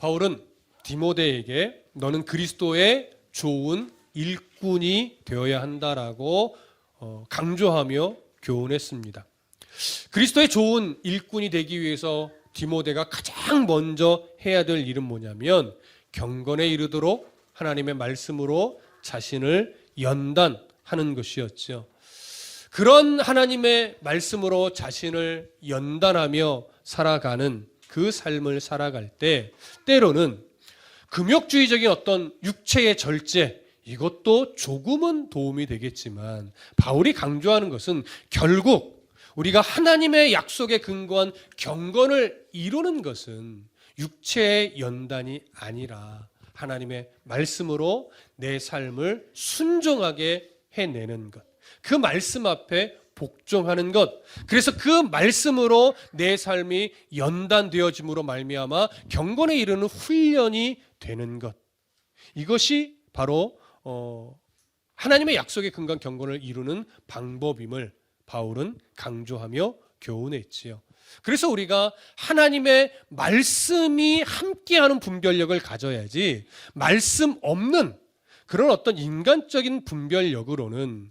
바울은 디모데에게 너는 그리스도의 좋은 일꾼이 되어야 한다라고 강조하며 교훈했습니다. 그리스도의 좋은 일꾼이 되기 위해서 디모데가 가장 먼저 해야 될 일은 뭐냐면 경건에 이르도록 하나님의 말씀으로 자신을 연단하는 것이었죠. 그런 하나님의 말씀으로 자신을 연단하며 살아가는 그 삶을 살아갈 때 때로는 금욕주의적인 어떤 육체의 절제, 이것도 조금은 도움이 되겠지만 바울이 강조하는 것은 결국 우리가 하나님의 약속에 근거한 경건을 이루는 것은 육체의 연단이 아니라 하나님의 말씀으로 내 삶을 순종하게 해내는 것, 그 말씀 앞에 복종하는 것, 그래서 그 말씀으로 내 삶이 연단되어짐으로 말미암아 경건에 이르는 훈련이 되는 것, 이것이 바로 하나님의 약속에 근거한 경건을 이루는 방법임을 바울은 강조하며 교훈했지요. 그래서 우리가 하나님의 말씀이 함께하는 분별력을 가져야지 말씀 없는 그런 어떤 인간적인 분별력으로는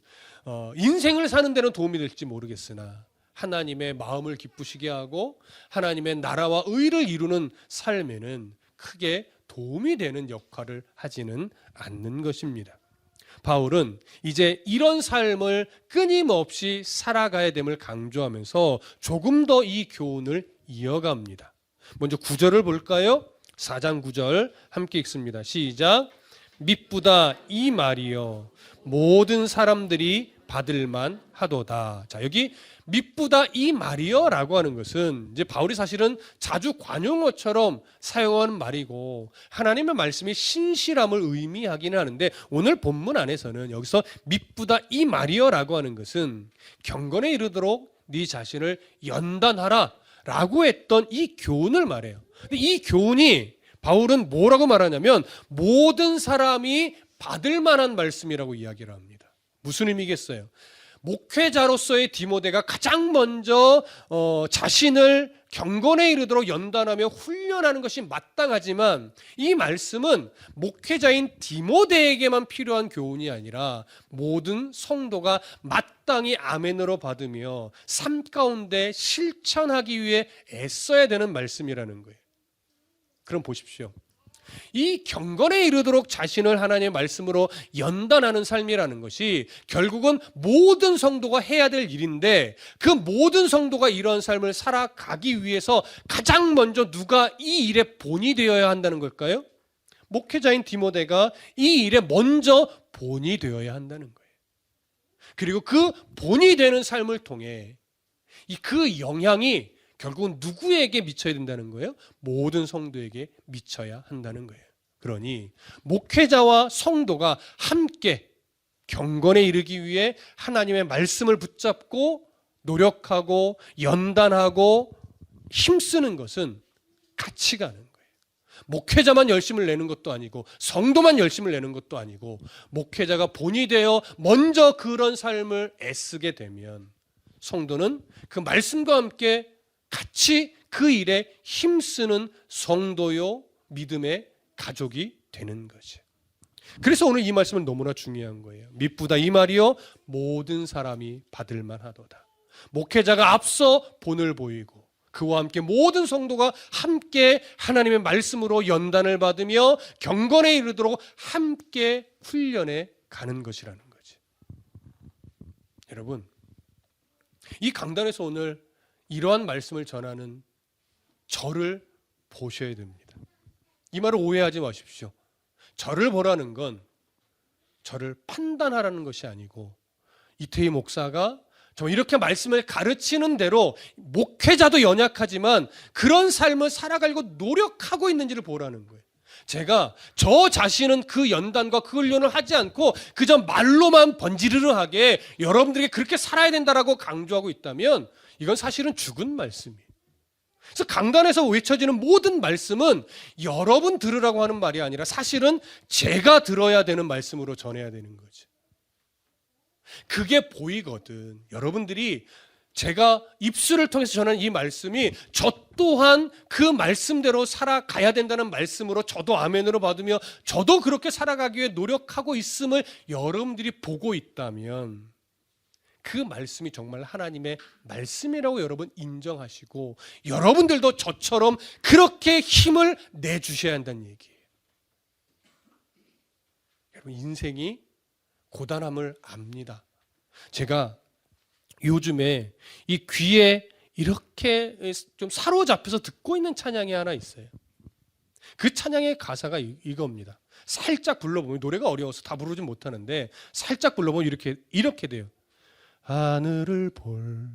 인생을 사는 데는 도움이 될지 모르겠으나 하나님의 마음을 기쁘시게 하고 하나님의 나라와 의를 이루는 삶에는 크게 도움이 되는 역할을 하지는 않는 것입니다. 바울은 이제 이런 삶을 끊임없이 살아가야 됨을 강조하면서 조금 더 이 교훈을 이어갑니다. 먼저 9절을 볼까요? 4장 9절 함께 읽습니다. 시작. 밉보다 이 말이여 모든 사람들이 받을만 하도다. 자, 여기 밉보다 이 말이여 라고 하는 것은 이제 바울이 사실은 자주 관용어처럼 사용하는 말이고 하나님의 말씀이 신실함을 의미하기는 하는데 오늘 본문 안에서는 여기서 밉보다 이 말이여 라고 하는 것은 경건에 이르도록 네 자신을 연단하라 라고 했던 이 교훈을 말해요. 근데 이 교훈이 바울은 뭐라고 말하냐면 모든 사람이 받을 만한 말씀이라고 이야기를 합니다. 무슨 의미겠어요? 목회자로서의 디모데가 가장 먼저 자신을 경건에 이르도록 연단하며 훈련하는 것이 마땅하지만 이 말씀은 목회자인 디모데에게만 필요한 교훈이 아니라 모든 성도가 마땅히 아멘으로 받으며 삶 가운데 실천하기 위해 애써야 되는 말씀이라는 거예요. 그럼 보십시오. 이 경건에 이르도록 자신을 하나님의 말씀으로 연단하는 삶이라는 것이 결국은 모든 성도가 해야 될 일인데 그 모든 성도가 이러한 삶을 살아가기 위해서 가장 먼저 누가 이 일의 본이 되어야 한다는 걸까요? 목회자인 디모데가 이 일에 먼저 본이 되어야 한다는 거예요. 그리고 그 본이 되는 삶을 통해 그 영향이 결국은 누구에게 미쳐야 된다는 거예요? 모든 성도에게 미쳐야 한다는 거예요. 그러니 목회자와 성도가 함께 경건에 이르기 위해 하나님의 말씀을 붙잡고 노력하고 연단하고 힘쓰는 것은 같이 가는 거예요. 목회자만 열심을 내는 것도 아니고 성도만 열심을 내는 것도 아니고 목회자가 본이 되어 먼저 그런 삶을 애쓰게 되면 성도는 그 말씀과 함께 같이 그 일에 힘쓰는 성도요 믿음의 가족이 되는 거죠. 그래서 오늘 이 말씀은 너무나 중요한 거예요. 밉보다 이 말이요 모든 사람이 받을 만하도다. 목회자가 앞서 본을 보이고 그와 함께 모든 성도가 함께 하나님의 말씀으로 연단을 받으며 경건에 이르도록 함께 훈련해 가는 것이라는 거죠. 여러분, 이 강단에서 오늘 이러한 말씀을 전하는 저를 보셔야 됩니다. 이 말을 오해하지 마십시오. 저를 보라는 건 저를 판단하라는 것이 아니고 이태희 목사가 정말 이렇게 말씀을 가르치는 대로 목회자도 연약하지만 그런 삶을 살아가려고 노력하고 있는지를 보라는 거예요. 제가 저 자신은 그 연단과 그 훈련을 하지 않고 그저 말로만 번지르르하게 여러분들에게 그렇게 살아야 된다라고 강조하고 있다면 이건 사실은 죽은 말씀이에요. 그래서 강단에서 외쳐지는 모든 말씀은 여러분 들으라고 하는 말이 아니라 사실은 제가 들어야 되는 말씀으로 전해야 되는 거죠. 그게 보이거든. 여러분들이 제가 입술을 통해서 전하는 이 말씀이 저 또한 그 말씀대로 살아가야 된다는 말씀으로 저도 아멘으로 받으며 저도 그렇게 살아가기 위해 노력하고 있음을 여러분들이 보고 있다면 그 말씀이 정말 하나님의 말씀이라고 여러분 인정하시고 여러분들도 저처럼 그렇게 힘을 내주셔야 한다는 얘기예요. 여러분 인생이 고단함을 압니다. 제가 요즘에 이 귀에 이렇게 좀 사로잡혀서 듣고 있는 찬양이 하나 있어요. 그 찬양의 가사가 이겁니다. 살짝 불러보면, 노래가 어려워서 다 부르진 못하는데 살짝 불러보면 이렇게 돼요. 하늘을 볼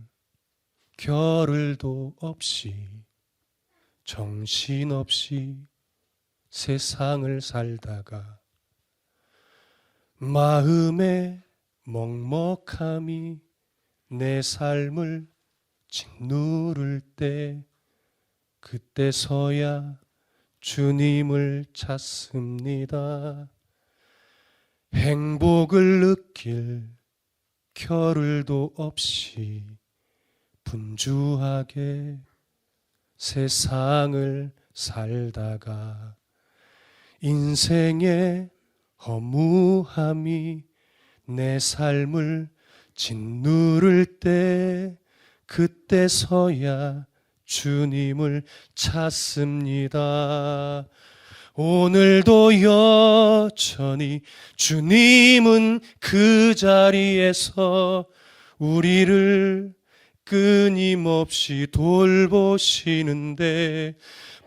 겨를도 없이 정신없이 세상을 살다가 마음의 먹먹함이 내 삶을 짓누를 때 그때서야 주님을 찾습니다. 행복을 느낄 겨를도 없이 분주하게 세상을 살다가 인생의 허무함이 내 삶을 짓누를 때 그때서야 주님을 찾습니다. 오늘도 여전히 주님은 그 자리에서 우리를 끊임없이 돌보시는데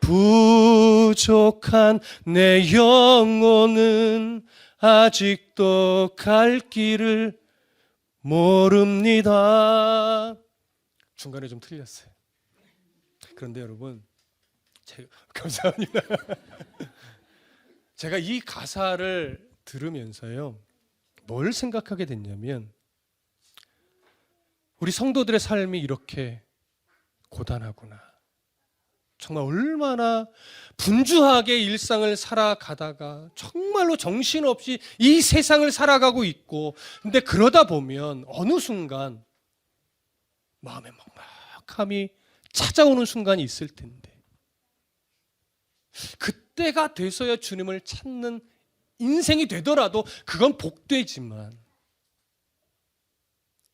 부족한 내 영혼은 아직도 갈 길을 모릅니다. 중간에 좀 틀렸어요. 그런데 여러분, 감사합니다. 제가 이 가사를 들으면서요, 뭘 생각하게 됐냐면, 우리 성도들의 삶이 이렇게 고단하구나. 정말 얼마나 분주하게 일상을 살아가다가 정말로 정신없이 이 세상을 살아가고 있고, 근데 그러다 보면 어느 순간 마음의 먹먹함이 찾아오는 순간이 있을 텐데, 그때가 돼서야 주님을 찾는 인생이 되더라도 그건 복되지만,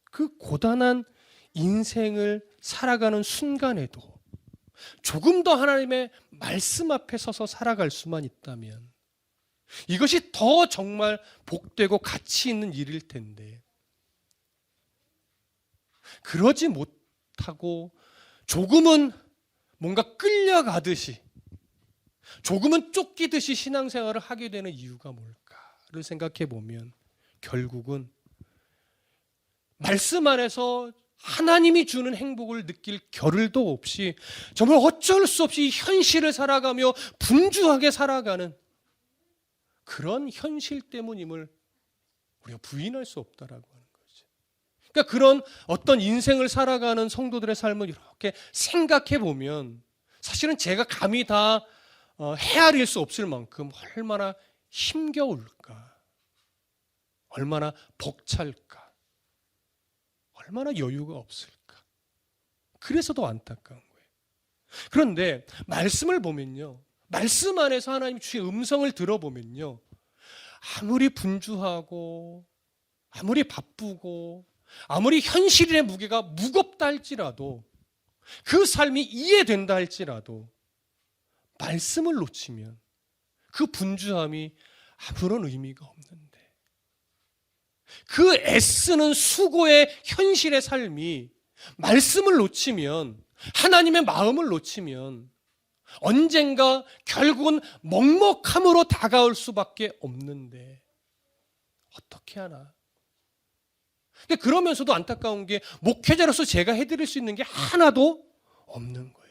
그 고단한 인생을 살아가는 순간에도 조금 더 하나님의 말씀 앞에 서서 살아갈 수만 있다면 이것이 더 정말 복되고 가치 있는 일일 텐데, 그러지 못하고 조금은 뭔가 끌려가듯이, 조금은 쫓기듯이 신앙생활을 하게 되는 이유가 뭘까를 생각해 보면 결국은 말씀 안에서 하나님이 주는 행복을 느낄 겨를도 없이 정말 어쩔 수 없이 현실을 살아가며 분주하게 살아가는 그런 현실 때문임을 우리가 부인할 수 없다라고 하는 거죠. 그러니까 그런 어떤 인생을 살아가는 성도들의 삶을 이렇게 생각해 보면 사실은 제가 감히 다 헤아릴 수 없을 만큼 얼마나 힘겨울까, 얼마나 벅찰까, 얼마나 여유가 없을까. 그래서 더 안타까운 거예요. 그런데 말씀을 보면요, 말씀 안에서 하나님 주의 음성을 들어보면요, 아무리 분주하고 아무리 바쁘고 아무리 현실의 무게가 무겁다 할지라도, 그 삶이 이해된다 할지라도 말씀을 놓치면 그 분주함이 아무런 의미가 없는데, 그 애쓰는 수고의 현실의 삶이 말씀을 놓치면, 하나님의 마음을 놓치면 언젠가 결국은 먹먹함으로 다가올 수밖에 없는데 어떻게 하나. 근데 그러면서도 안타까운 게 목회자로서 제가 해드릴 수 있는 게 하나도 없는 거예요.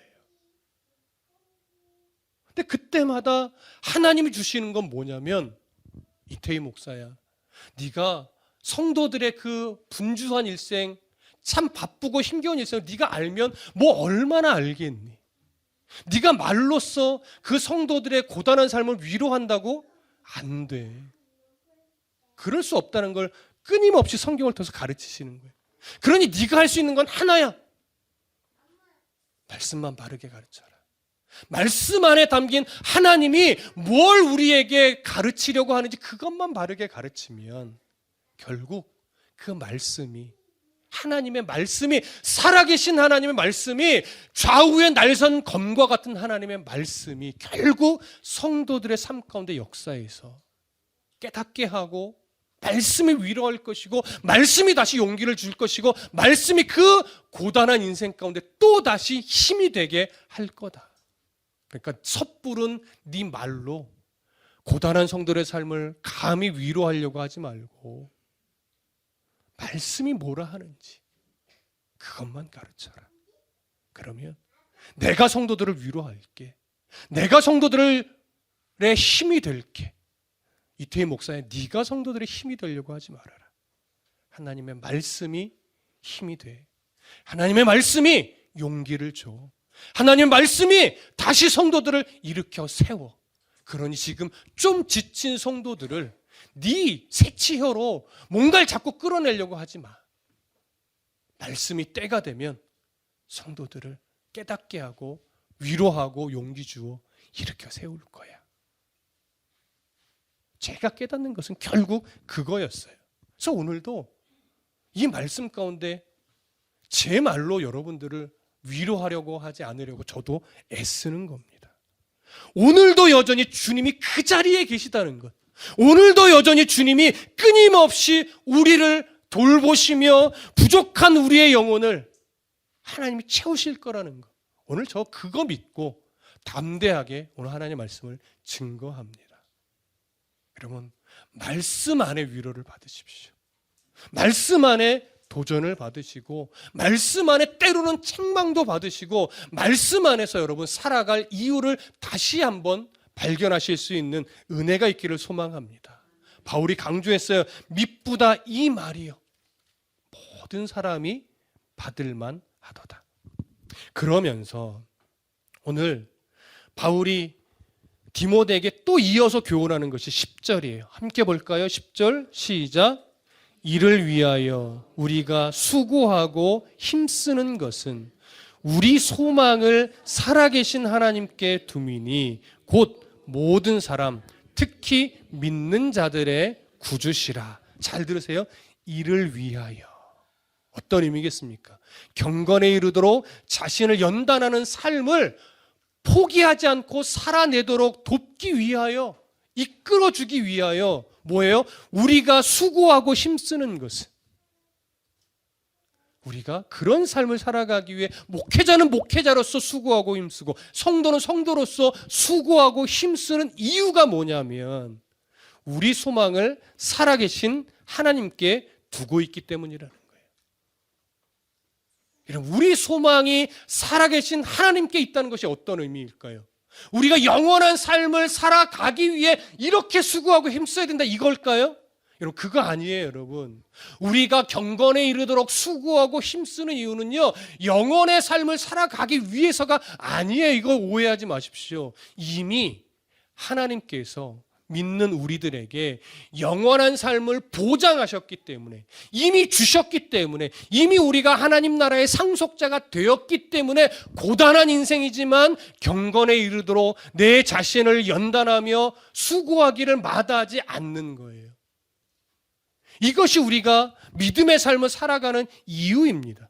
근데 그때마다 하나님이 주시는 건 뭐냐면, 이태희 목사야, 네가 성도들의 그 분주한 일생, 참 바쁘고 힘겨운 일생을 네가 알면 뭐 얼마나 알겠니? 네가 말로써 그 성도들의 고단한 삶을 위로한다고? 안 돼. 그럴 수 없다는 걸 끊임없이 성경을 통해서 가르치시는 거예요. 그러니 네가 할 수 있는 건 하나야. 말씀만 바르게 가르쳐라. 말씀 안에 담긴 하나님이 뭘 우리에게 가르치려고 하는지 그것만 바르게 가르치면 결국 그 말씀이, 하나님의 말씀이, 살아계신 하나님의 말씀이, 좌우에 날선 검과 같은 하나님의 말씀이 결국 성도들의 삶 가운데 역사에서 깨닫게 하고, 말씀이 위로할 것이고, 말씀이 다시 용기를 줄 것이고, 말씀이 그 고단한 인생 가운데 또 다시 힘이 되게 할 거다. 그러니까 섣부른 네 말로 고단한 성도들의 삶을 감히 위로하려고 하지 말고 말씀이 뭐라 하는지 그것만 가르쳐라. 그러면 내가 성도들을 위로할게. 내가 성도들의 힘이 될게. 이태희 목사님, 네가 성도들의 힘이 되려고 하지 말아라. 하나님의 말씀이 힘이 돼. 하나님의 말씀이 용기를 줘. 하나님의 말씀이 다시 성도들을 일으켜 세워. 그러니 지금 좀 지친 성도들을 네 새치혀로 뭔가를 자꾸 끌어내려고 하지 마. 말씀이 때가 되면 성도들을 깨닫게 하고 위로하고 용기 주어 일으켜 세울 거야. 제가 깨닫는 것은 결국 그거였어요. 그래서 오늘도 이 말씀 가운데 제 말로 여러분들을 위로하려고 하지 않으려고 저도 애쓰는 겁니다. 오늘도 여전히 주님이 그 자리에 계시다는 것, 오늘도 여전히 주님이 끊임없이 우리를 돌보시며 부족한 우리의 영혼을 하나님이 채우실 거라는 것, 오늘 저 그거 믿고 담대하게 오늘 하나님의 말씀을 증거합니다. 여러분, 말씀 안에 위로를 받으십시오. 말씀 안에 도전을 받으시고, 말씀 안에 때로는 책망도 받으시고, 말씀 안에서 여러분 살아갈 이유를 다시 한번 발견하실 수 있는 은혜가 있기를 소망합니다. 바울이 강조했어요. 미쁘다 이 말이요, 모든 사람이 받을만 하도다. 그러면서 오늘 바울이 디모데에게 또 이어서 교훈하는 것이 10절이에요. 함께 볼까요? 10절 시작. 이를 위하여 우리가 수고하고 힘쓰는 것은 우리 소망을 살아계신 하나님께 둠이니 곧 모든 사람, 특히 믿는 자들의 구주시라. 잘 들으세요. 이를 위하여. 어떤 의미겠습니까? 경건에 이르도록 자신을 연단하는 삶을 포기하지 않고 살아내도록 돕기 위하여, 이끌어주기 위하여 뭐예요? 우리가 수고하고 힘쓰는 것은, 우리가 그런 삶을 살아가기 위해 목회자는 목회자로서 수고하고 힘쓰고 성도는 성도로서 수고하고 힘쓰는 이유가 뭐냐면 우리 소망을 살아계신 하나님께 두고 있기 때문이라는 거예요. 여러분, 우리 소망이 살아계신 하나님께 있다는 것이 어떤 의미일까요? 우리가 영원한 삶을 살아가기 위해 이렇게 수고하고 힘써야 된다, 이걸까요? 여러분, 그거 아니에요. 여러분, 우리가 경건에 이르도록 수고하고 힘쓰는 이유는요, 영원의 삶을 살아가기 위해서가 아니에요. 이거 오해하지 마십시오. 이미 하나님께서 믿는 우리들에게 영원한 삶을 보장하셨기 때문에, 이미 주셨기 때문에, 이미 우리가 하나님 나라의 상속자가 되었기 때문에 고단한 인생이지만 경건에 이르도록 내 자신을 연단하며 수고하기를 마다하지 않는 거예요. 이것이 우리가 믿음의 삶을 살아가는 이유입니다.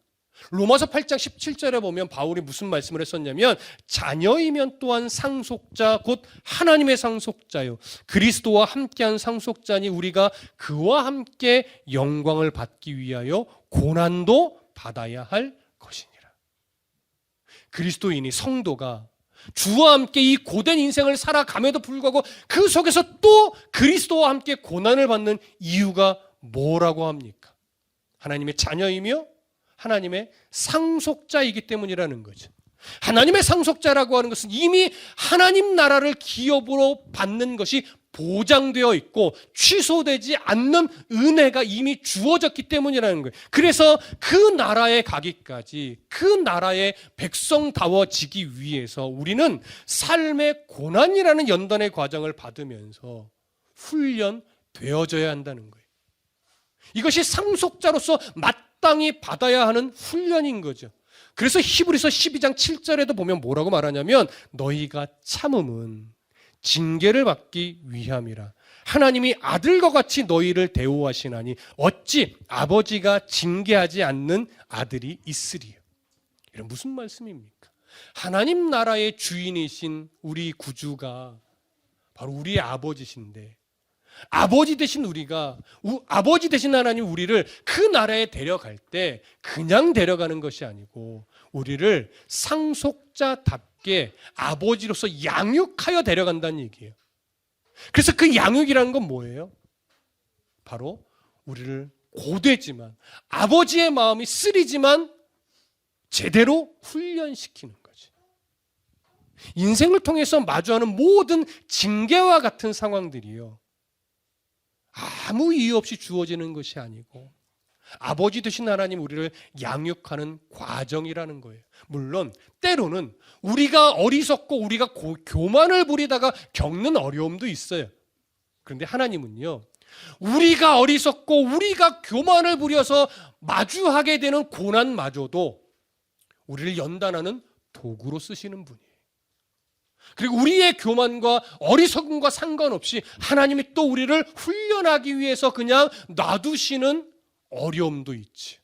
로마서 8장 17절에 보면 바울이 무슨 말씀을 했었냐면 자녀이면 또한 상속자 곧 하나님의 상속자요 그리스도와 함께한 상속자니 우리가 그와 함께 영광을 받기 위하여 고난도 받아야 할 것이니라. 그리스도인이, 성도가 주와 함께 이 고된 인생을 살아감에도 불구하고 그 속에서 또 그리스도와 함께 고난을 받는 이유가 뭐라고 합니까? 하나님의 자녀이며 하나님의 상속자이기 때문이라는 거죠. 하나님의 상속자라고 하는 것은 이미 하나님 나라를 기업으로 받는 것이 보장되어 있고 취소되지 않는 은혜가 이미 주어졌기 때문이라는 거예요. 그래서 그 나라에 가기까지, 그 나라의 백성다워지기 위해서 우리는 삶의 고난이라는 연단의 과정을 받으면서 훈련되어져야 한다는 거예요. 이것이 상속자로서 마땅히 받아야 하는 훈련인 거죠. 그래서 히브리서 12장 7절에도 보면 뭐라고 말하냐면 너희가 참음은 징계를 받기 위함이라. 하나님이 아들과 같이 너희를 대우하시나니 어찌 아버지가 징계하지 않는 아들이 있으리요. 이런 무슨 말씀입니까? 하나님 나라의 주인이신 우리 구주가 바로 우리의 아버지신데, 아버지 되신 우리가, 아버지 되신 하나님 우리를 그 나라에 데려갈 때 그냥 데려가는 것이 아니고 우리를 상속자답게 아버지로서 양육하여 데려간다는 얘기예요. 그래서 그 양육이라는 건 뭐예요? 바로 우리를 고되지만, 아버지의 마음이 쓰리지만 제대로 훈련시키는 거지. 인생을 통해서 마주하는 모든 징계와 같은 상황들이요, 아무 이유 없이 주어지는 것이 아니고 아버지 되신 하나님 우리를 양육하는 과정이라는 거예요. 물론 때로는 우리가 어리석고 우리가 교만을 부리다가 겪는 어려움도 있어요. 그런데 하나님은요, 우리가 어리석고 우리가 교만을 부려서 마주하게 되는 고난마저도 우리를 연단하는 도구로 쓰시는 분이에요. 그리고 우리의 교만과 어리석음과 상관없이 하나님이 또 우리를 훈련하기 위해서 그냥 놔두시는 어려움도 있지.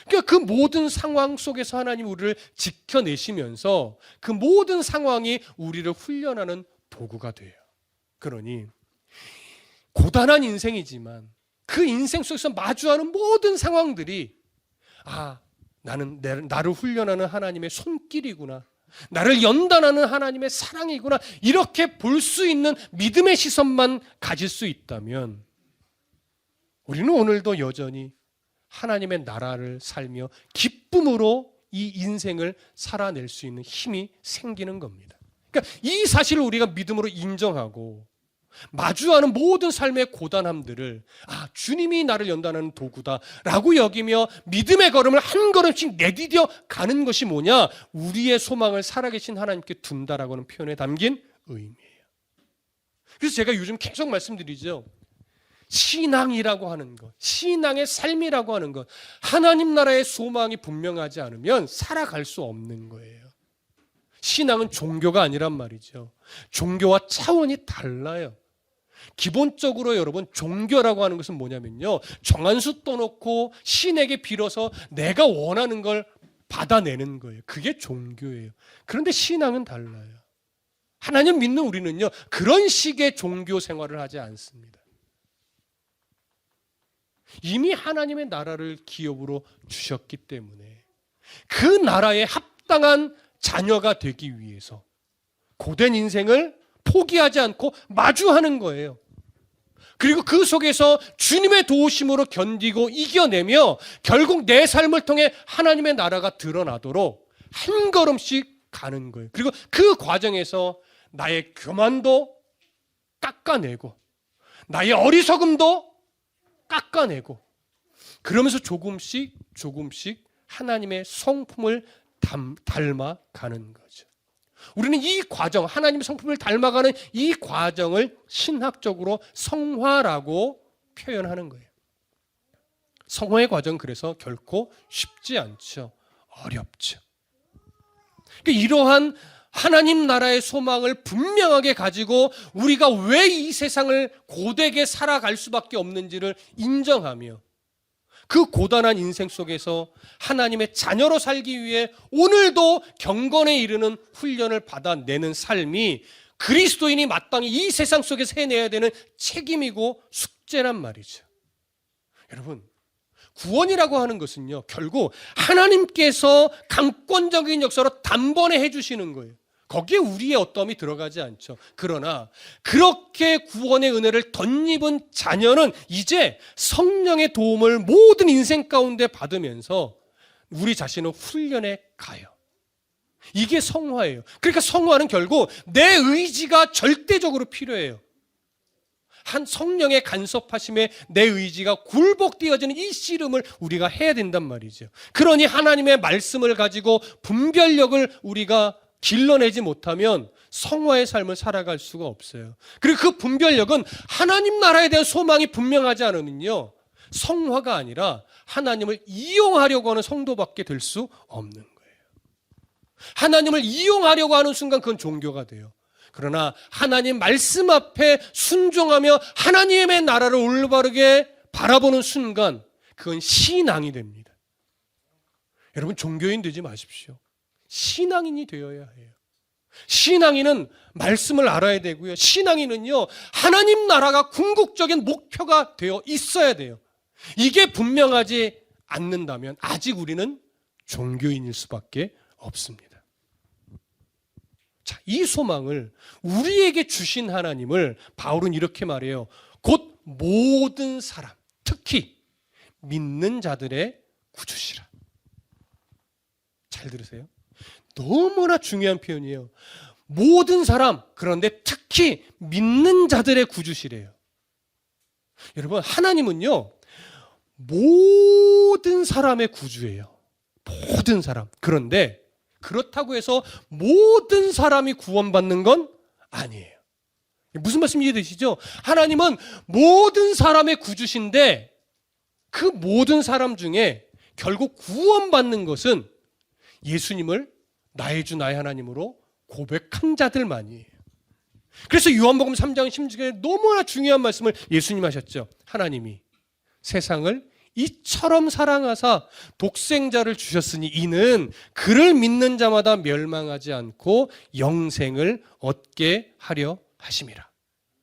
그러니까 그 모든 상황 속에서 하나님 우리를 지켜내시면서 그 모든 상황이 우리를 훈련하는 도구가 돼요. 그러니 고단한 인생이지만 그 인생 속에서 마주하는 모든 상황들이 나는 나를 훈련하는 하나님의 손길이구나, 나를 연단하는 하나님의 사랑이구나, 이렇게 볼 수 있는 믿음의 시선만 가질 수 있다면 우리는 오늘도 여전히 하나님의 나라를 살며 기쁨으로 이 인생을 살아낼 수 있는 힘이 생기는 겁니다. 그러니까 이 사실을 우리가 믿음으로 인정하고 마주하는 모든 삶의 고단함들을 주님이 나를 연단하는 도구다라고 여기며 믿음의 걸음을 한 걸음씩 내디뎌 가는 것이 뭐냐? 우리의 소망을 살아계신 하나님께 둔다라고 하는 표현에 담긴 의미예요. 그래서 제가 요즘 계속 말씀드리죠. 신앙이라고 하는 것, 신앙의 삶이라고 하는 것, 하나님 나라의 소망이 분명하지 않으면 살아갈 수 없는 거예요. 신앙은 종교가 아니란 말이죠. 종교와 차원이 달라요. 기본적으로 여러분, 종교라고 하는 것은 뭐냐면요, 정한수 떠놓고 신에게 빌어서 내가 원하는 걸 받아내는 거예요. 그게 종교예요. 그런데 신앙은 달라요. 하나님 믿는 우리는요, 그런 식의 종교 생활을 하지 않습니다. 이미 하나님의 나라를 기업으로 주셨기 때문에 그 나라에 합당한 자녀가 되기 위해서 고된 인생을 포기하지 않고 마주하는 거예요. 그리고 그 속에서 주님의 도우심으로 견디고 이겨내며 결국 내 삶을 통해 하나님의 나라가 드러나도록 한 걸음씩 가는 거예요. 그리고 그 과정에서 나의 교만도 깎아내고 나의 어리석음도 깎아내고, 그러면서 조금씩 하나님의 성품을 닮아가는 거죠. 우리는 이 과정, 하나님의 성품을 닮아가는 이 과정을 신학적으로 성화라고 표현하는 거예요. 성화의 과정, 그래서 결코 쉽지 않죠. 어렵죠. 그러니까 이러한 하나님 나라의 소망을 분명하게 가지고 우리가 왜 이 세상을 고되게 살아갈 수밖에 없는지를 인정하며 그 고단한 인생 속에서 하나님의 자녀로 살기 위해 오늘도 경건에 이르는 훈련을 받아내는 삶이 그리스도인이 마땅히 이 세상 속에서 해내야 되는 책임이고 숙제란 말이죠. 여러분, 구원이라고 하는 것은요, 결국 하나님께서 강권적인 역사로 단번에 해주시는 거예요. 거기에 우리의 어떠함이 들어가지 않죠. 그러나 그렇게 구원의 은혜를 덧입은 자녀는 이제 성령의 도움을 모든 인생 가운데 받으면서 우리 자신을 훈련해 가요. 이게 성화예요. 그러니까 성화는 결국 내 의지가 절대적으로 필요해요. 한 성령의 간섭하심에 내 의지가 굴복되어지는 이 씨름을 우리가 해야 된단 말이죠. 그러니 하나님의 말씀을 가지고 분별력을 우리가 길러내지 못하면 성화의 삶을 살아갈 수가 없어요. 그리고 그 분별력은 하나님 나라에 대한 소망이 분명하지 않으면요, 성화가 아니라 하나님을 이용하려고 하는 성도밖에 될 수 없는 거예요. 하나님을 이용하려고 하는 순간 그건 종교가 돼요. 그러나 하나님 말씀 앞에 순종하며 하나님의 나라를 올바르게 바라보는 순간 그건 신앙이 됩니다. 여러분, 종교인 되지 마십시오. 신앙인이 되어야 해요. 신앙인은 말씀을 알아야 되고요. 신앙인은요, 하나님 나라가 궁극적인 목표가 되어 있어야 돼요. 이게 분명하지 않는다면 아직 우리는 종교인일 수밖에 없습니다. 자, 이 소망을 우리에게 주신 하나님을 바울은 이렇게 말해요. 곧 모든 사람, 특히 믿는 자들의 구주시라. 잘 들으세요. 너무나 중요한 표현이에요. 모든 사람, 그런데 특히 믿는 자들의 구주시래요. 여러분, 하나님은요, 모든 사람의 구주예요. 모든 사람. 그런데 그렇다고 해서 모든 사람이 구원받는 건 아니에요. 무슨 말씀 이해되시죠? 하나님은 모든 사람의 구주신데 그 모든 사람 중에 결국 구원받는 것은 예수님을 나의 주 나의 하나님으로 고백한 자들만이에요. 그래서 요한복음 3장 16절에 너무나 중요한 말씀을 예수님 하셨죠. 하나님이 세상을 이처럼 사랑하사 독생자를 주셨으니 이는 그를 믿는 자마다 멸망하지 않고 영생을 얻게 하려 하심이라.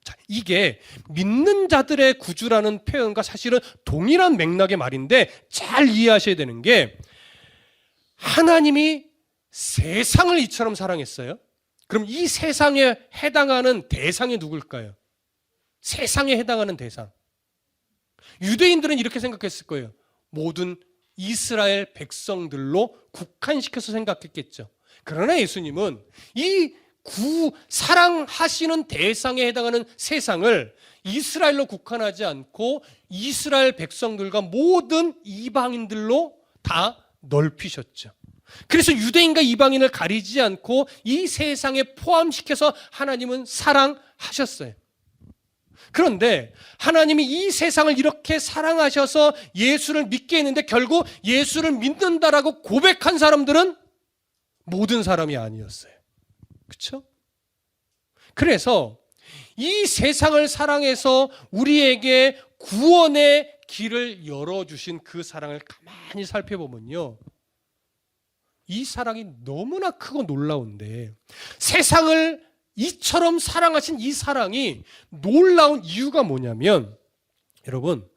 자, 이게 믿는 자들의 구주라는 표현과 사실은 동일한 맥락의 말인데 잘 이해하셔야 되는 게, 하나님이 세상을 이처럼 사랑했어요. 그럼 이 세상에 해당하는 대상이 누굴까요? 세상에 해당하는 대상. 유대인들은 이렇게 생각했을 거예요. 모든 이스라엘 백성들로 국한시켜서 생각했겠죠. 그러나 예수님은 이 사랑하시는 대상에 해당하는 세상을 이스라엘로 국한하지 않고 이스라엘 백성들과 모든 이방인들로 다 넓히셨죠. 그래서 유대인과 이방인을 가리지 않고 이 세상에 포함시켜서 하나님은 사랑하셨어요. 그런데 하나님이 이 세상을 이렇게 사랑하셔서 예수를 믿게 했는데 결국 예수를 믿는다라고 고백한 사람들은 모든 사람이 아니었어요. 그렇죠? 그래서 이 세상을 사랑해서 우리에게 구원의 길을 열어주신 그 사랑을 가만히 살펴보면요, 이 사랑이 너무나 크고 놀라운데, 세상을 이처럼 사랑하신 이 사랑이 놀라운 이유가 뭐냐면, 여러분,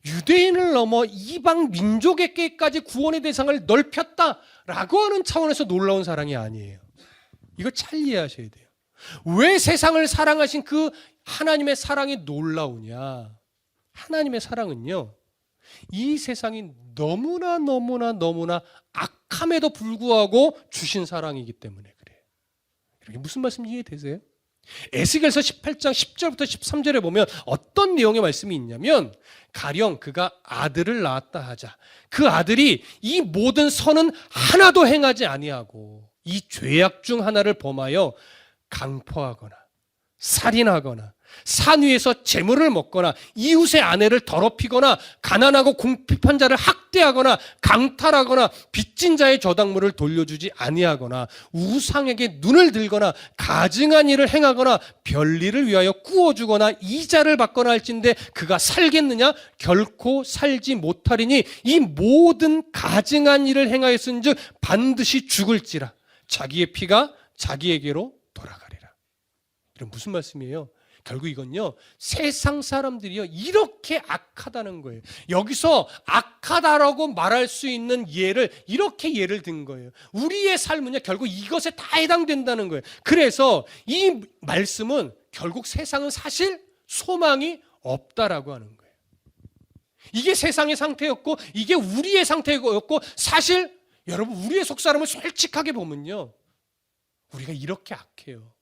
유대인을 넘어 이방 민족에게까지 구원의 대상을 넓혔다라고 하는 차원에서 놀라운 사랑이 아니에요. 이거 잘 이해하셔야 돼요. 왜 세상을 사랑하신 그 하나님의 사랑이 놀라우냐? 하나님의 사랑은요, 이 세상이 너무나 악함에도 불구하고 주신 사랑이기 때문에 그래요. 이렇게 무슨 말씀 이해되세요? 에스겔서 18장 10절부터 13절에 보면 어떤 내용의 말씀이 있냐면, 가령 그가 아들을 낳았다 하자. 그 아들이 이 모든 선은 하나도 행하지 아니하고 이 죄악 중 하나를 범하여 강포하거나 살인하거나 산 위에서 재물을 먹거나 이웃의 아내를 더럽히거나 가난하고 궁핍한 자를 학대하거나 강탈하거나 빚진 자의 저당물을 돌려주지 아니하거나 우상에게 눈을 들거나 가증한 일을 행하거나 별일을 위하여 꾸어주거나 이자를 받거나 할진대 그가 살겠느냐? 결코 살지 못하리니 이 모든 가증한 일을 행하였은즉 반드시 죽을지라. 자기의 피가 자기에게로 돌아가리라. 이런 무슨 말씀이에요? 결국 이건요, 세상 사람들이요 이렇게 악하다는 거예요. 여기서 악하다라고 말할 수 있는 예를 이렇게 예를 든 거예요. 우리의 삶은요 결국 이것에 다 해당된다는 거예요. 그래서 이 말씀은 결국 세상은 사실 소망이 없다라고 하는 거예요. 이게 세상의 상태였고 이게 우리의 상태였고, 사실 여러분 우리의 속사람을 솔직하게 보면요, 우리가 이렇게 악해요.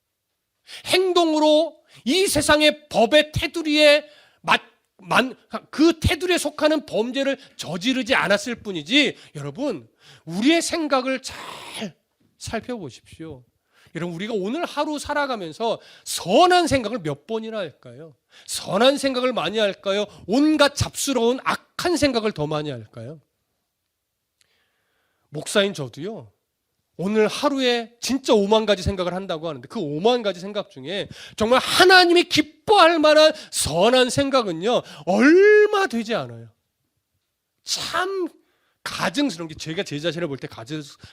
행동으로 이 세상의 법의 테두리에 그 테두리에 속하는 범죄를 저지르지 않았을 뿐이지, 여러분 우리의 생각을 잘 살펴보십시오. 여러분, 우리가 오늘 하루 살아가면서 선한 생각을 몇 번이나 할까요? 선한 생각을 많이 할까요? 온갖 잡스러운 악한 생각을 더 많이 할까요? 목사인 저도요, 오늘 하루에 진짜 5만 가지 생각을 한다고 하는데 그 5만 가지 생각 중에 정말 하나님이 기뻐할 만한 선한 생각은요, 얼마 되지 않아요. 참 가증스러운 게, 제가 제 자신을 볼 때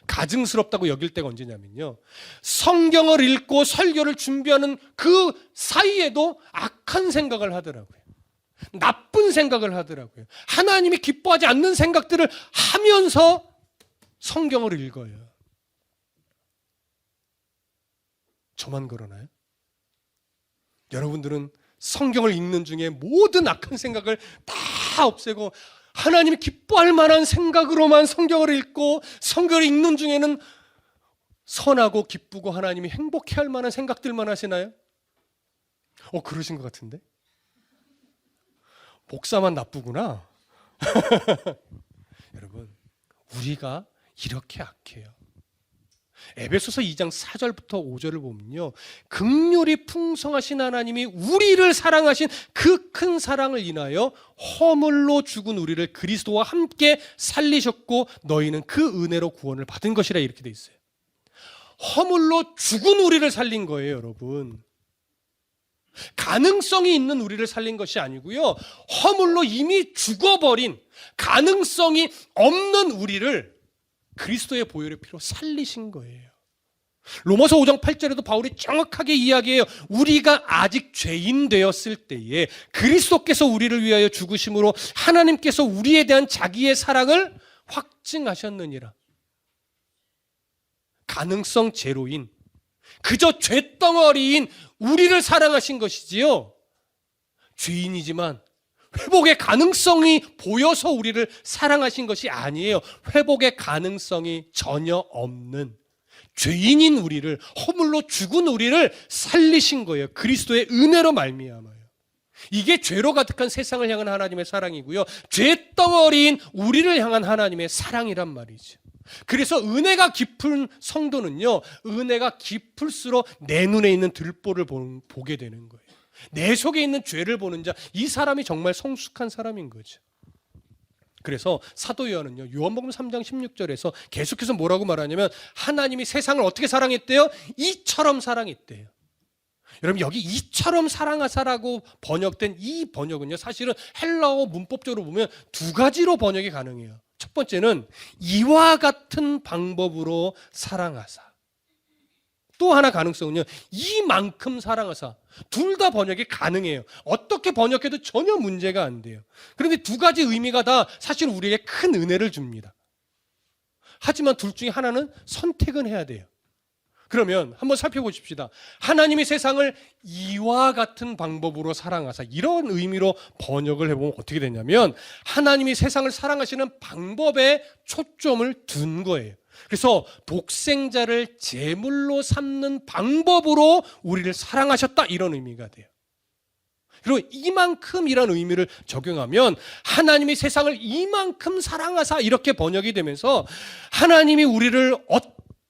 가증스럽다고 여길 때가 언제냐면요, 성경을 읽고 설교를 준비하는 그 사이에도 악한 생각을 하더라고요. 나쁜 생각을 하더라고요. 하나님이 기뻐하지 않는 생각들을 하면서 성경을 읽어요. 저만 그러나요? 여러분들은 성경을 읽는 중에 모든 악한 생각을 다 없애고 하나님이 기뻐할 만한 생각으로만 성경을 읽고, 성경을 읽는 중에는 선하고 기쁘고 하나님이 행복해할 만한 생각들만 하시나요? 그러신 것 같은데? 목사만 나쁘구나. 여러분, 우리가 이렇게 악해요. 에베소서 2장 4절부터 5절을 보면요, 긍휼이 풍성하신 하나님이 우리를 사랑하신 그 큰 사랑을 인하여 허물로 죽은 우리를 그리스도와 함께 살리셨고 너희는 그 은혜로 구원을 받은 것이라, 이렇게 돼 있어요. 허물로 죽은 우리를 살린 거예요, 여러분. 가능성이 있는 우리를 살린 것이 아니고요, 허물로 이미 죽어버린, 가능성이 없는 우리를 그리스도의 보혈의 피로 살리신 거예요. 로마서 5장 8절에도 바울이 정확하게 이야기해요. 우리가 아직 죄인 되었을 때에 그리스도께서 우리를 위하여 죽으심으로 하나님께서 우리에 대한 자기의 사랑을 확증하셨느니라. 가능성 제로인, 그저 죄덩어리인 우리를 사랑하신 것이지요, 죄인이지만 회복의 가능성이 보여서 우리를 사랑하신 것이 아니에요. 회복의 가능성이 전혀 없는 죄인인 우리를, 허물로 죽은 우리를 살리신 거예요. 그리스도의 은혜로 말미암아요. 이게 죄로 가득한 세상을 향한 하나님의 사랑이고요, 죄덩어리인 우리를 향한 하나님의 사랑이란 말이죠. 그래서 은혜가 깊은 성도는요, 은혜가 깊을수록 내 눈에 있는 들보를 보게 되는 거예요. 내 속에 있는 죄를 보는 자, 이 사람이 정말 성숙한 사람인 거죠. 그래서 사도 요한은요, 요한복음 3장 16절에서 계속해서 뭐라고 말하냐면, 하나님이 세상을 어떻게 사랑했대요? 이처럼 사랑했대요. 여러분, 여기 이처럼 사랑하사라고 번역된 이 번역은요, 사실은 헬라어 문법적으로 보면 두 가지로 번역이 가능해요. 첫 번째는 이와 같은 방법으로 사랑하사. 또 하나 가능성은요, 이만큼 사랑하사. 둘 다 번역이 가능해요. 어떻게 번역해도 전혀 문제가 안 돼요. 그런데 두 가지 의미가 다 사실 우리에게 큰 은혜를 줍니다. 하지만 둘 중에 하나는 선택은 해야 돼요. 그러면 한번 살펴보십시다. 하나님이 세상을 이와 같은 방법으로 사랑하사, 이런 의미로 번역을 해보면 어떻게 되냐면, 하나님이 세상을 사랑하시는 방법에 초점을 둔 거예요. 그래서 독생자를 제물로 삼는 방법으로 우리를 사랑하셨다, 이런 의미가 돼요. 그리고 이만큼이라는 의미를 적용하면 하나님이 세상을 이만큼 사랑하사, 이렇게 번역이 되면서 하나님이 우리를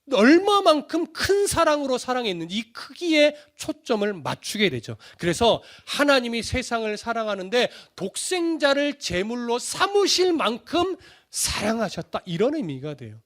얼마만큼 큰 사랑으로 사랑했는지 이 크기에 초점을 맞추게 되죠. 그래서 하나님이 세상을 사랑하는데 독생자를 제물로 삼으실 만큼 사랑하셨다, 이런 의미가 돼요.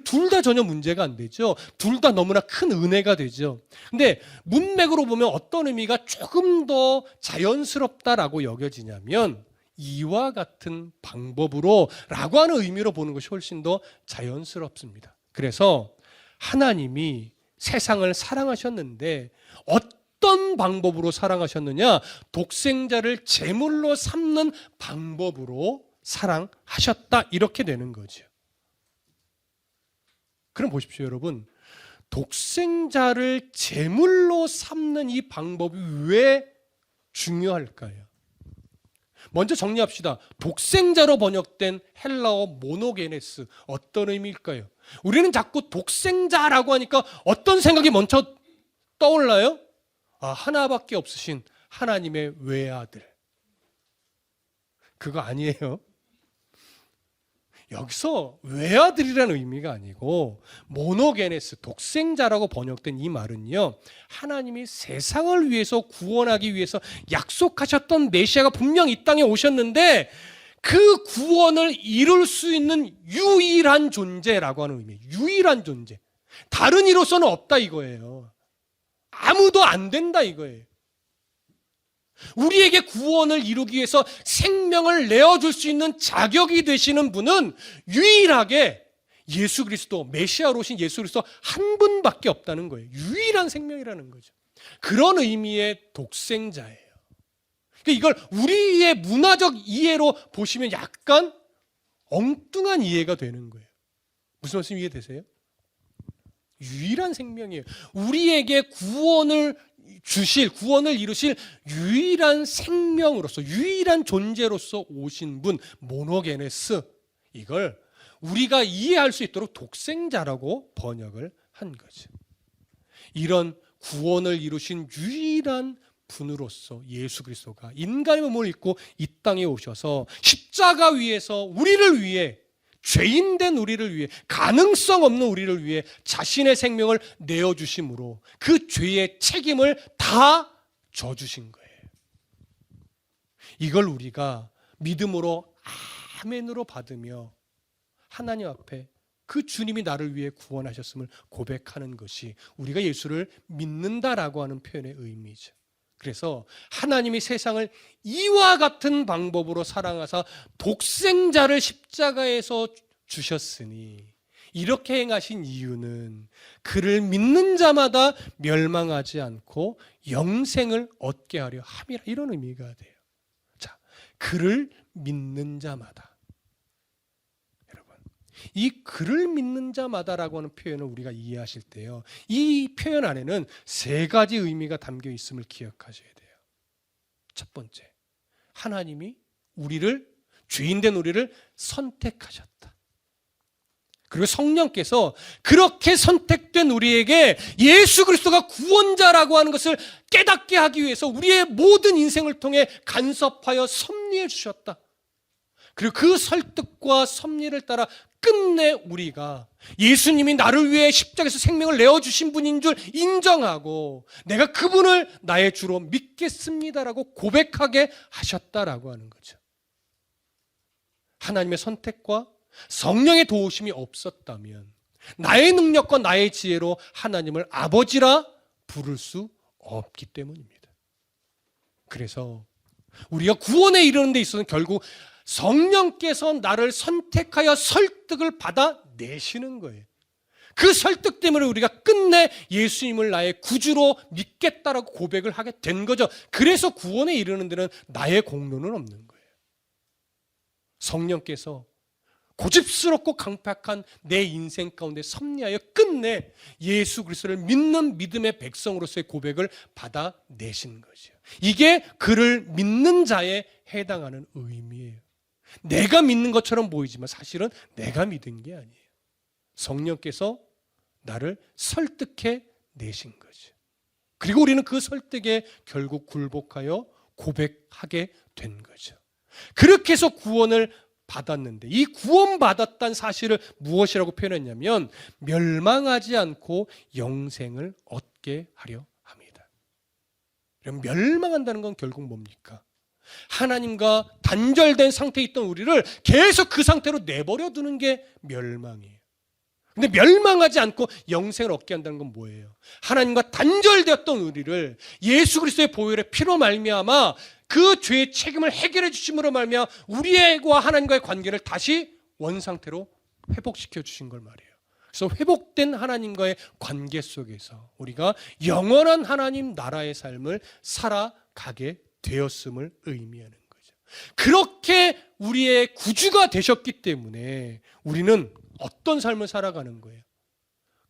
둘 다 전혀 문제가 안 되죠. 둘 다 너무나 큰 은혜가 되죠. 근데 문맥으로 보면 어떤 의미가 조금 더 자연스럽다라고 여겨지냐면, 이와 같은 방법으로 라고 하는 의미로 보는 것이 훨씬 더 자연스럽습니다. 그래서 하나님이 세상을 사랑하셨는데 어떤 방법으로 사랑하셨느냐? 독생자를 제물로 삼는 방법으로 사랑하셨다, 이렇게 되는 거죠. 그럼 보십시오, 여러분. 독생자를 제물로 삼는 이 방법이 왜 중요할까요? 먼저 정리합시다. 독생자로 번역된 헬라어 모노게네스, 어떤 의미일까요? 우리는 자꾸 독생자라고 하니까 어떤 생각이 먼저 떠올라요? 하나밖에 없으신 하나님의 외아들. 그거 아니에요. 여기서 외아들이라는 의미가 아니고 모노게네스, 독생자라고 번역된 이 말은요, 하나님이 세상을 위해서 구원하기 위해서 약속하셨던 메시아가 분명 이 땅에 오셨는데 그 구원을 이룰 수 있는 유일한 존재라고 하는 의미예요. 유일한 존재. 다른 이로서는 없다 이거예요. 아무도 안 된다 이거예요. 우리에게 구원을 이루기 위해서 생명을 내어줄 수 있는 자격이 되시는 분은 유일하게 예수 그리스도, 메시아로 오신 예수 그리스도 한 분밖에 없다는 거예요. 유일한 생명이라는 거죠. 그런 의미의 독생자예요. 그러니까 이걸 우리의 문화적 이해로 보시면 약간 엉뚱한 이해가 되는 거예요. 무슨 말씀 이해되세요? 유일한 생명이에요. 우리에게 구원을 이루실 유일한 생명으로서, 유일한 존재로서 오신 분, 모노게네스, 이걸 우리가 이해할 수 있도록 독생자라고 번역을 한 거죠. 이런 구원을 이루신 유일한 분으로서 예수 그리스도가 인간의 몸을 입고 이 땅에 오셔서 십자가 위에서 우리를 위해, 죄인된 우리를 위해, 가능성 없는 우리를 위해 자신의 생명을 내어주심으로 그 죄의 책임을 다 져주신 거예요. 이걸 우리가 믿음으로 아멘으로 받으며 하나님 앞에 그 주님이 나를 위해 구원하셨음을 고백하는 것이 우리가 예수를 믿는다라고 하는 표현의 의미죠. 그래서 하나님이 세상을 이와 같은 방법으로 사랑하사 독생자를 십자가에서 주셨으니, 이렇게 행하신 이유는 그를 믿는 자마다 멸망하지 않고 영생을 얻게 하려 함이라, 이런 의미가 돼요. 자, 그를 믿는 자마다. 여러분, 이 그를 믿는 자마다라고 하는 표현을 우리가 이해하실 때요, 이 표현 안에는 세 가지 의미가 담겨 있음을 기억하셔야 돼요. 첫 번째, 하나님이 죄인된 우리를 선택하셨다. 그리고 성령께서 그렇게 선택된 우리에게 예수 그리스도가 구원자라고 하는 것을 깨닫게 하기 위해서 우리의 모든 인생을 통해 간섭하여 섭리해 주셨다. 그리고 그 설득과 섭리를 따라 끝내 우리가 예수님이 나를 위해 십자가에서 생명을 내어주신 분인 줄 인정하고 내가 그분을 나의 주로 믿겠습니다라고 고백하게 하셨다라고 하는 거죠. 하나님의 선택과 성령의 도우심이 없었다면 나의 능력과 나의 지혜로 하나님을 아버지라 부를 수 없기 때문입니다. 그래서 우리가 구원에 이르는 데 있어서는 결국 성령께서 나를 선택하여 설득을 받아내시는 거예요. 그 설득 때문에 우리가 끝내 예수님을 나의 구주로 믿겠다라고 고백을 하게 된 거죠. 그래서 구원에 이르는 데는 나의 공로는 없는 거예요. 성령께서 고집스럽고 강팍한 내 인생 가운데 섭리하여 끝내 예수 그리스도를 믿는 믿음의 백성으로서의 고백을 받아내신 거죠. 이게 그를 믿는 자에 해당하는 의미예요. 내가 믿는 것처럼 보이지만 사실은 내가 믿은 게 아니에요. 성령께서 나를 설득해 내신 거죠. 그리고 우리는 그 설득에 결국 굴복하여 고백하게 된 거죠. 그렇게 해서 구원을 받았는데, 이 구원받았다는 사실을 무엇이라고 표현했냐면 멸망하지 않고 영생을 얻게 하려 합니다. 그럼 멸망한다는 건 결국 뭡니까? 하나님과 단절된 상태에 있던 우리를 계속 그 상태로 내버려 두는 게 멸망이에요. 근데 멸망하지 않고 영생을 얻게 한다는 건 뭐예요? 하나님과 단절되었던 우리를 예수 그리스도의 보혈의 피로 말미암아 그 죄의 책임을 해결해 주심으로 말미암아 우리와 하나님과의 관계를 다시 원상태로 회복시켜 주신 걸 말이에요. 그래서 회복된 하나님과의 관계 속에서 우리가 영원한 하나님 나라의 삶을 살아가게 되었음을 의미하는 거죠. 그렇게 우리의 구주가 되셨기 때문에 우리는 어떤 삶을 살아가는 거예요?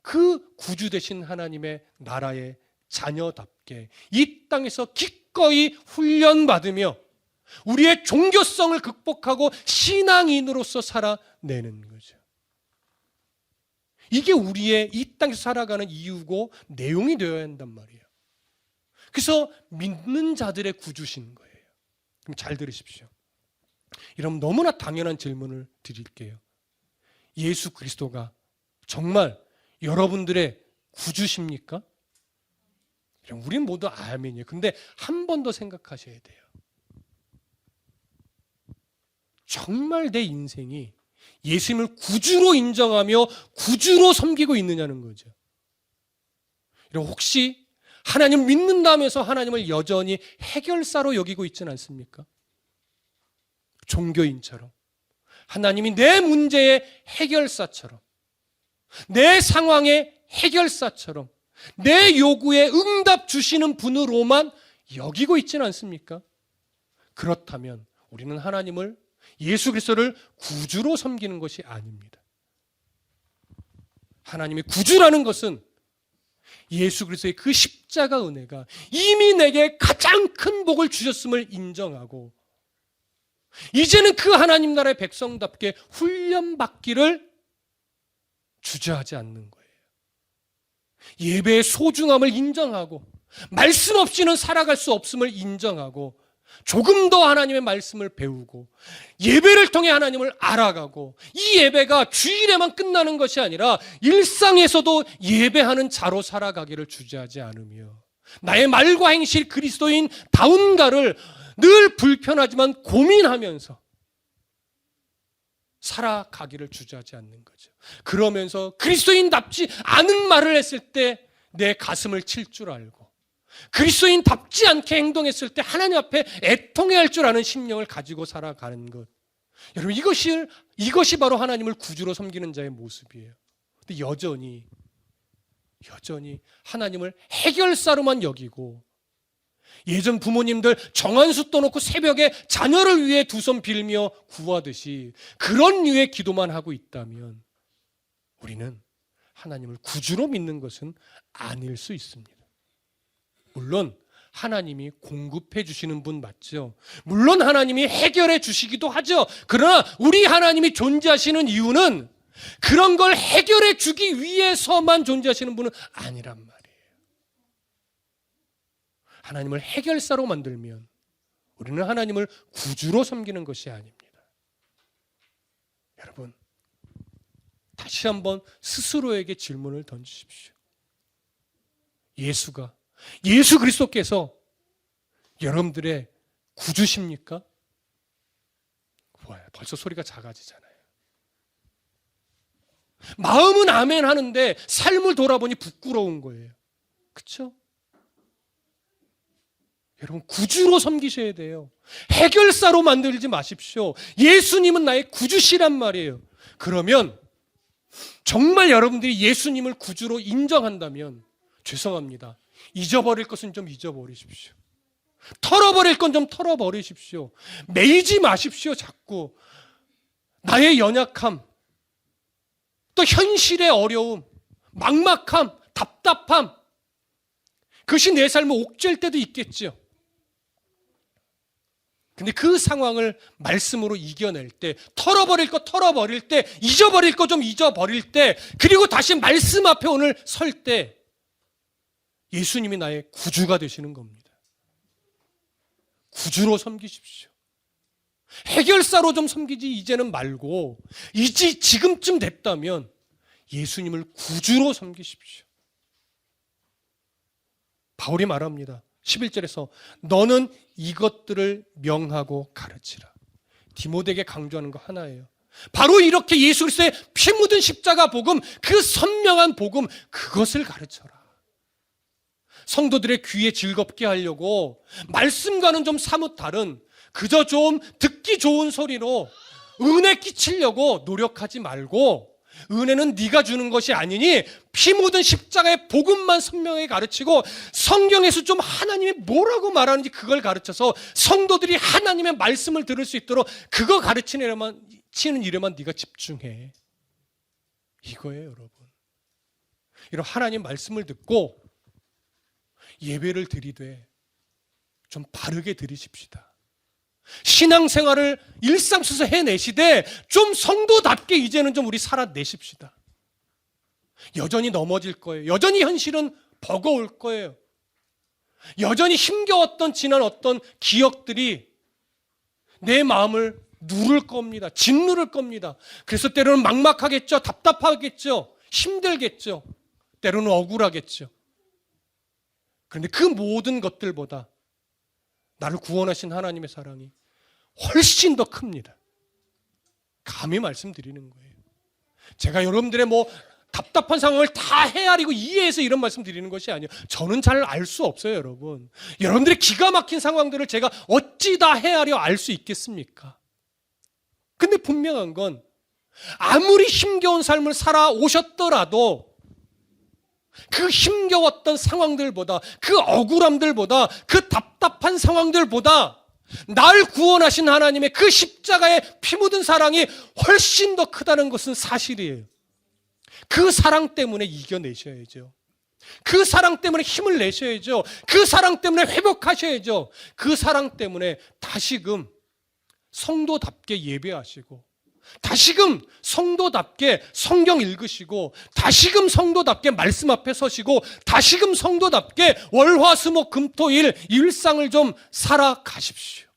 그 구주 되신 하나님의 나라의 자녀답게 이 땅에서 기꺼이 훈련받으며 우리의 종교성을 극복하고 신앙인으로서 살아내는 거죠. 이게 우리의 이 땅에서 살아가는 이유고 내용이 되어야 한단 말이에요. 그래서 믿는 자들의 구주신 거예요. 그럼 잘 들으십시오. 여러분, 너무나 당연한 질문을 드릴게요. 예수 그리스도가 정말 여러분들의 구주십니까? 우린 모두 아멘이에요. 근데 한 번 더 생각하셔야 돼요. 정말 내 인생이 예수님을 구주로 인정하며 구주로 섬기고 있느냐는 거죠. 여러분 혹시 하나님을 믿는다면서 하나님을 여전히 해결사로 여기고 있지는 않습니까? 종교인처럼 하나님이 내 문제의 해결사처럼, 내 상황의 해결사처럼, 내 요구에 응답 주시는 분으로만 여기고 있지는 않습니까? 그렇다면 우리는 하나님을, 예수 그리스도를 구주로 섬기는 것이 아닙니다. 하나님의 구주라는 것은 예수 그리스도의 그 십자가 은혜가 이미 내게 가장 큰 복을 주셨음을 인정하고, 이제는 그 하나님 나라의 백성답게 훈련받기를 주저하지 않는 거예요. 예배의 소중함을 인정하고, 말씀 없이는 살아갈 수 없음을 인정하고, 조금 더 하나님의 말씀을 배우고, 예배를 통해 하나님을 알아가고, 이 예배가 주일에만 끝나는 것이 아니라 일상에서도 예배하는 자로 살아가기를 주저하지 않으며, 나의 말과 행실 그리스도인 다운가를 늘 불편하지만 고민하면서 살아가기를 주저하지 않는 거죠. 그러면서 그리스도인답지 않은 말을 했을 때 내 가슴을 칠 줄 알고, 그리스도인답지 않게 행동했을 때 하나님 앞에 애통해야 할 줄 아는 심령을 가지고 살아가는 것. 여러분, 이것이 바로 하나님을 구주로 섬기는 자의 모습이에요. 근데 여전히 하나님을 해결사로만 여기고, 예전 부모님들 정한수 떠놓고 새벽에 자녀를 위해 두 손 빌며 구하듯이 그런 류의 기도만 하고 있다면 우리는 하나님을 구주로 믿는 것은 아닐 수 있습니다. 물론 하나님이 공급해 주시는 분 맞죠. 물론 하나님이 해결해 주시기도 하죠. 그러나 우리 하나님이 존재하시는 이유는 그런 걸 해결해 주기 위해서만 존재하시는 분은 아니란 말이에요. 하나님을 해결사로 만들면 우리는 하나님을 구주로 섬기는 것이 아닙니다. 여러분, 다시 한번 스스로에게 질문을 던지십시오. 예수 그리스도께서 여러분들의 구주십니까? 벌써 소리가 작아지잖아요. 마음은 아멘 하는데 삶을 돌아보니 부끄러운 거예요. 그렇죠? 여러분, 구주로 섬기셔야 돼요. 해결사로 만들지 마십시오. 예수님은 나의 구주시란 말이에요. 그러면 정말 여러분들이 예수님을 구주로 인정한다면, 죄송합니다, 잊어버릴 것은 좀 잊어버리십시오. 털어버릴 건 좀 털어버리십시오. 매이지 마십시오. 자꾸 나의 연약함, 또 현실의 어려움, 막막함, 답답함, 그것이 내 삶을 옥죄일 때도 있겠죠. 근데 그 상황을 말씀으로 이겨낼 때, 털어버릴 거 털어버릴 때, 잊어버릴 거 좀 잊어버릴 때, 그리고 다시 말씀 앞에 오늘 설 때 예수님이 나의 구주가 되시는 겁니다. 구주로 섬기십시오. 해결사로 좀 섬기지 이제는 말고, 지금쯤 됐다면 예수님을 구주로 섬기십시오. 바울이 말합니다. 11절에서 너는 이것들을 명하고 가르치라. 디모데에게 강조하는 거 하나예요. 바로 이렇게 예수 그리스도의 피 묻은 십자가 복음, 그 선명한 복음, 그것을 가르쳐라. 성도들의 귀에 즐겁게 하려고 말씀과는 좀 사뭇 다른, 그저 좀 듣기 좋은 소리로 은혜 끼치려고 노력하지 말고, 은혜는 네가 주는 것이 아니니 피 묻은 십자가의 복음만 선명하게 가르치고, 성경에서 좀 하나님이 뭐라고 말하는지 그걸 가르쳐서 성도들이 하나님의 말씀을 들을 수 있도록 그거 가르치는 일에만 네가 집중해. 이거예요, 여러분. 이런 하나님 말씀을 듣고 예배를 드리되 좀 바르게 드리십시다. 신앙생활을 일상 속에서 해내시되 좀 성도답게 이제는 좀 우리 살아내십시다. 여전히 넘어질 거예요. 여전히 현실은 버거울 거예요. 여전히 힘겨웠던 지난 어떤 기억들이 내 마음을 누를 겁니다. 짓누를 겁니다. 그래서 때로는 막막하겠죠. 답답하겠죠. 힘들겠죠. 때로는 억울하겠죠. 그런데 그 모든 것들보다 나를 구원하신 하나님의 사랑이 훨씬 더 큽니다. 감히 말씀드리는 거예요. 제가 여러분들의 답답한 상황을 다 헤아리고 이해해서 이런 말씀 드리는 것이 아니에요. 저는 잘 알 수 없어요, 여러분. 여러분들의 기가 막힌 상황들을 제가 어찌 다 헤아려 알 수 있겠습니까? 근데 분명한 건 아무리 힘겨운 삶을 살아오셨더라도 그 힘겨웠던 상황들보다, 그 억울함들보다, 그 답답한 상황들보다 날 구원하신 하나님의 그 십자가의 피 묻은 사랑이 훨씬 더 크다는 것은 사실이에요. 그 사랑 때문에 이겨내셔야죠. 그 사랑 때문에 힘을 내셔야죠. 그 사랑 때문에 회복하셔야죠. 그 사랑 때문에 다시금 성도답게 예배하시고, 다시금 성도답게 성경 읽으시고, 다시금 성도답게 말씀 앞에 서시고, 다시금 성도답게 월화수목금토일 일상을 좀 살아가십시오.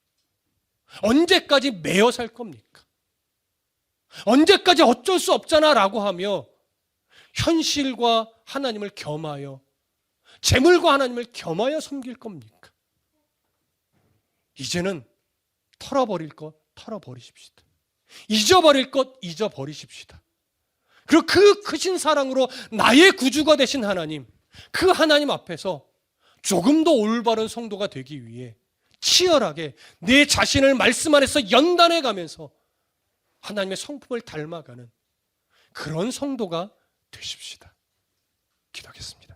언제까지 매여 살 겁니까? 언제까지 어쩔 수 없잖아 라고 하며 현실과 하나님을 겸하여, 재물과 하나님을 겸하여 섬길 겁니까? 이제는 털어버릴 것 털어버리십시다. 잊어버릴 것 잊어버리십시다. 그리고 그 크신 사랑으로 나의 구주가 되신 하나님, 그 하나님 앞에서 조금 더 올바른 성도가 되기 위해 치열하게 내 자신을 말씀 안에서 연단해 가면서 하나님의 성품을 닮아가는 그런 성도가 되십시다. 기도하겠습니다.